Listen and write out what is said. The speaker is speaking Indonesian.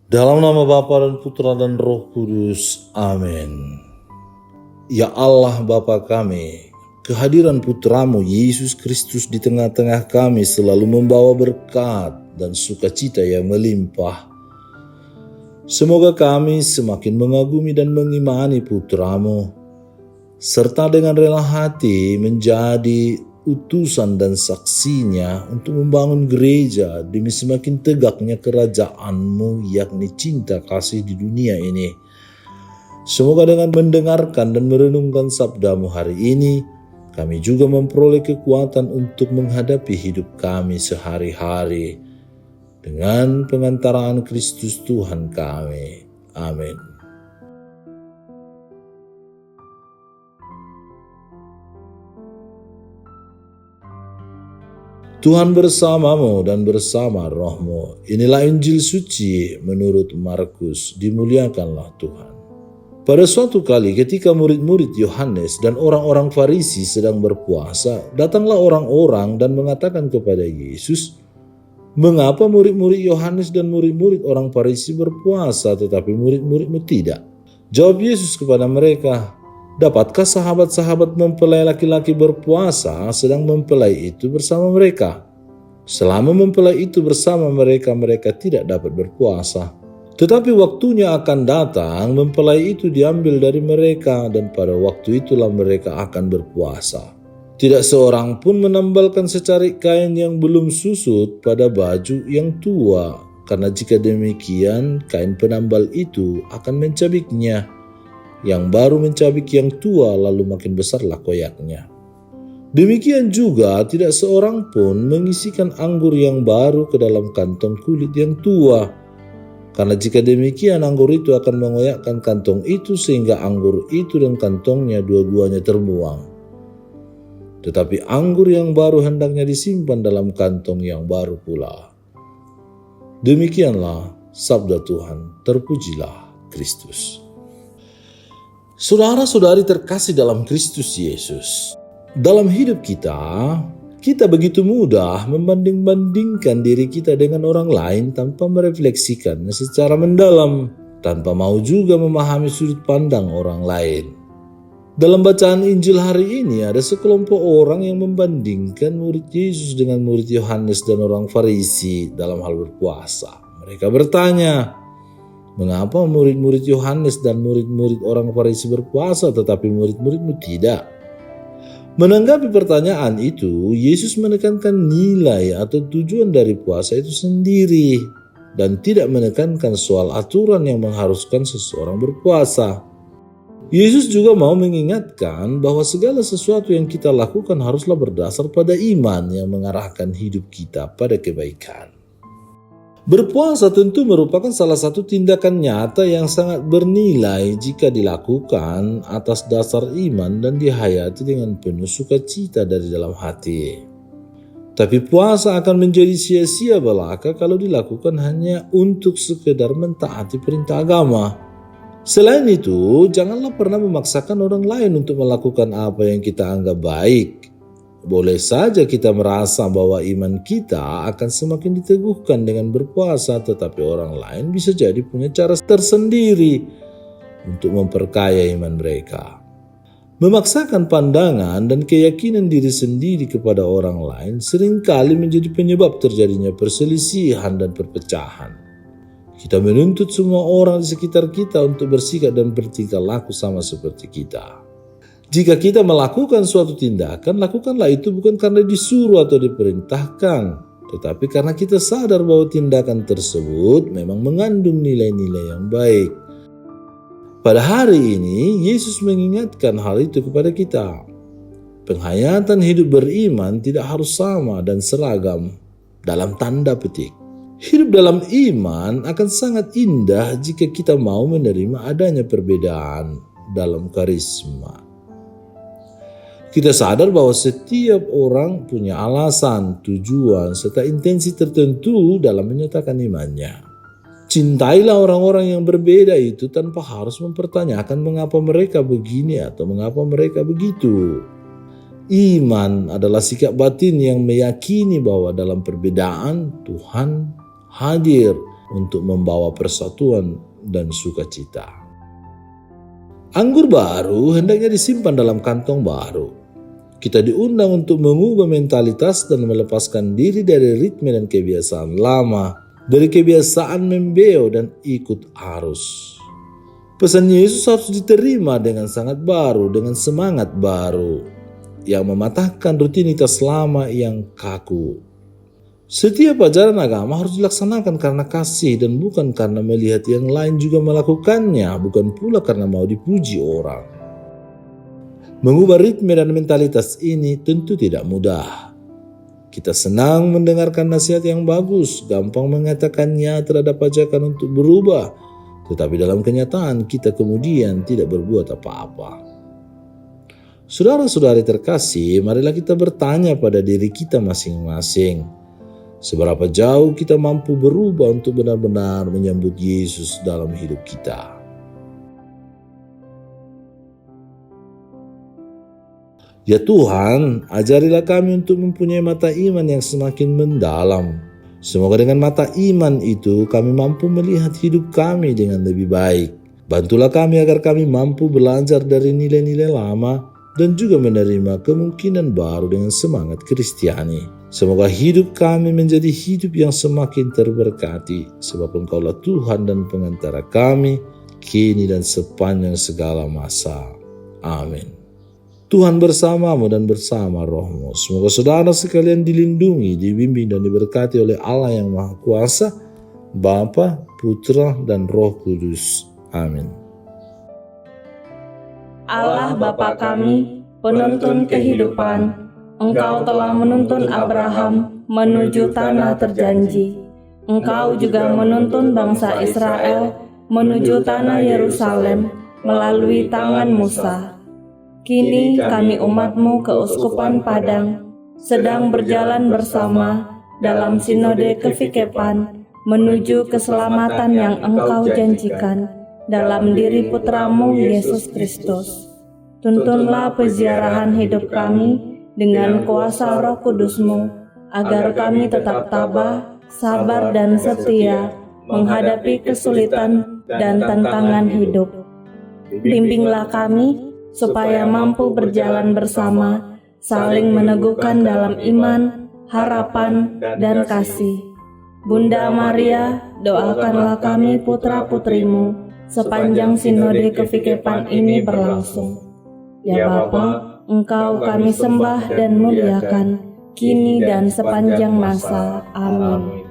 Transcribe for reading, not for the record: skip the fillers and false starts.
Dalam nama Bapa dan Putra dan Roh Kudus. Amin. Ya Allah Bapa kami, kehadiran Putramu Yesus Kristus di tengah-tengah kami selalu membawa berkat dan sukacita yang melimpah. Semoga kami semakin mengagumi dan mengimani Putramu, serta dengan rela hati menjadi utusan dan saksinya untuk membangun gereja demi semakin tegaknya kerajaan-Mu, yakni cinta kasih di dunia ini. Semoga dengan mendengarkan dan merenungkan sabda-Mu hari ini, kami juga memperoleh kekuatan untuk menghadapi hidup kami sehari-hari dengan pengantaraan Kristus Tuhan kami. Amin. Tuhan bersamamu dan bersama rohmu. Inilah Injil suci menurut Markus. Dimuliakanlah Tuhan. Pada suatu kali ketika murid-murid Yohanes dan orang-orang Farisi sedang berpuasa, datanglah orang-orang dan mengatakan kepada Yesus, "Mengapa murid-murid Yohanes dan murid-murid orang Farisi berpuasa tetapi murid-murid-Mu tidak?" Jawab Yesus kepada mereka, "Dapatkah sahabat-sahabat mempelai laki-laki berpuasa sedang mempelai itu bersama mereka? Selama mempelai itu bersama mereka, mereka tidak dapat berpuasa. Tetapi waktunya akan datang, mempelai itu diambil dari mereka, dan pada waktu itulah mereka akan berpuasa. Tidak seorang pun menambalkan secarik kain yang belum susut pada baju yang tua, karena jika demikian, kain penambal itu akan mencabiknya. Yang baru mencabik yang tua, lalu makin besarlah koyaknya. Demikian juga tidak seorang pun mengisikan anggur yang baru ke dalam kantong kulit yang tua, karena jika demikian anggur itu akan mengoyakkan kantong itu sehingga anggur itu dan kantongnya dua-duanya terbuang. Tetapi anggur yang baru hendaknya disimpan dalam kantong yang baru pula." Demikianlah sabda Tuhan. Terpujilah Kristus. Saudara-saudari terkasih dalam Kristus Yesus, dalam hidup kita begitu mudah membanding-bandingkan diri kita dengan orang lain tanpa merefleksikannya secara mendalam, tanpa mau juga memahami sudut pandang orang lain. Dalam bacaan Injil hari ini ada sekelompok orang yang membandingkan murid Yesus dengan murid Yohanes dan orang Farisi dalam hal berpuasa. Mereka bertanya, "Mengapa murid-murid Yohanes dan murid-murid orang Farisi berpuasa tetapi murid-murid-Mu tidak?" Menanggapi pertanyaan itu, Yesus menekankan nilai atau tujuan dari puasa itu sendiri dan tidak menekankan soal aturan yang mengharuskan seseorang berpuasa. Yesus juga mau mengingatkan bahwa segala sesuatu yang kita lakukan haruslah berdasar pada iman yang mengarahkan hidup kita pada kebaikan. Berpuasa tentu merupakan salah satu tindakan nyata yang sangat bernilai jika dilakukan atas dasar iman dan dihayati dengan penuh sukacita dari dalam hati. Tapi puasa akan menjadi sia-sia belaka kalau dilakukan hanya untuk sekedar mentaati perintah agama. Selain itu, janganlah pernah memaksakan orang lain untuk melakukan apa yang kita anggap baik. Boleh saja kita merasa bahwa iman kita akan semakin diteguhkan dengan berpuasa, tetapi orang lain bisa jadi punya cara tersendiri untuk memperkaya iman mereka. Memaksakan pandangan dan keyakinan diri sendiri kepada orang lain seringkali menjadi penyebab terjadinya perselisihan dan perpecahan. Kita menuntut semua orang di sekitar kita untuk bersikap dan bertingkah laku sama seperti kita. Jika kita melakukan suatu tindakan, lakukanlah itu bukan karena disuruh atau diperintahkan, tetapi karena kita sadar bahwa tindakan tersebut memang mengandung nilai-nilai yang baik. Pada hari ini, Yesus mengingatkan hal itu kepada kita. Penghayatan hidup beriman tidak harus sama dan seragam dalam tanda petik. Hidup dalam iman akan sangat indah jika kita mau menerima adanya perbedaan dalam karisma. Kita sadar bahwa setiap orang punya alasan, tujuan, serta intensi tertentu dalam menyatakan imannya. Cintailah orang-orang yang berbeda itu tanpa harus mempertanyakan mengapa mereka begini atau mengapa mereka begitu. Iman adalah sikap batin yang meyakini bahwa dalam perbedaan Tuhan hadir untuk membawa persatuan dan sukacita. Anggur baru hendaknya disimpan dalam kantong baru. Kita diundang untuk mengubah mentalitas dan melepaskan diri dari ritme dan kebiasaan lama, dari kebiasaan membeo dan ikut arus. Pesan Yesus harus diterima dengan sangat baru, dengan semangat baru, yang mematahkan rutinitas lama yang kaku. Setiap ajaran agama harus dilaksanakan karena kasih dan bukan karena melihat yang lain juga melakukannya, bukan pula karena mau dipuji orang. Mengubah ritme dan mentalitas ini tentu tidak mudah. Kita senang mendengarkan nasihat yang bagus, gampang mengatakannya terhadap ajakan untuk berubah, tetapi dalam kenyataan kita kemudian tidak berbuat apa-apa. Saudara-saudari terkasih, marilah kita bertanya pada diri kita masing-masing. Seberapa jauh kita mampu berubah untuk benar-benar menyambut Yesus dalam hidup kita? Ya Tuhan, ajarilah kami untuk mempunyai mata iman yang semakin mendalam. Semoga dengan mata iman itu kami mampu melihat hidup kami dengan lebih baik. Bantulah kami agar kami mampu belajar dari nilai-nilai lama dan juga menerima kemungkinan baru dengan semangat Kristiani. Semoga hidup kami menjadi hidup yang semakin terberkati, sebab Engkaulah Tuhan dan pengantara kami, kini dan sepanjang segala masa. Amin. Tuhan bersamamu dan bersama rohmu. Semoga saudara sekalian dilindungi, dibimbing dan diberkati oleh Allah yang Maha Kuasa, Bapa, Putra, dan Roh Kudus. Amin. Allah Bapa kami, penuntun kehidupan, Engkau telah menuntun Abraham menuju tanah terjanji. Engkau juga menuntun bangsa Israel menuju tanah Yerusalem melalui tangan Musa. Kini kami umat-Mu keuskupan Padang sedang berjalan bersama dalam sinode kefikepan menuju keselamatan yang Engkau janjikan dalam diri Putra-Mu Yesus Kristus. Tuntunlah peziarahan hidup kami dengan kuasa Roh Kudus-Mu, agar kami tetap tabah, sabar dan setia menghadapi kesulitan dan tantangan hidup. Bimbinglah kami supaya mampu berjalan bersama, saling meneguhkan dalam iman, harapan, dan kasih. Bunda Maria, doakanlah kami putra-putrimu sepanjang sinode kefikepan ini berlangsung. Ya Bapa, Engkau kami sembah dan muliakan, kini dan sepanjang masa. Amin.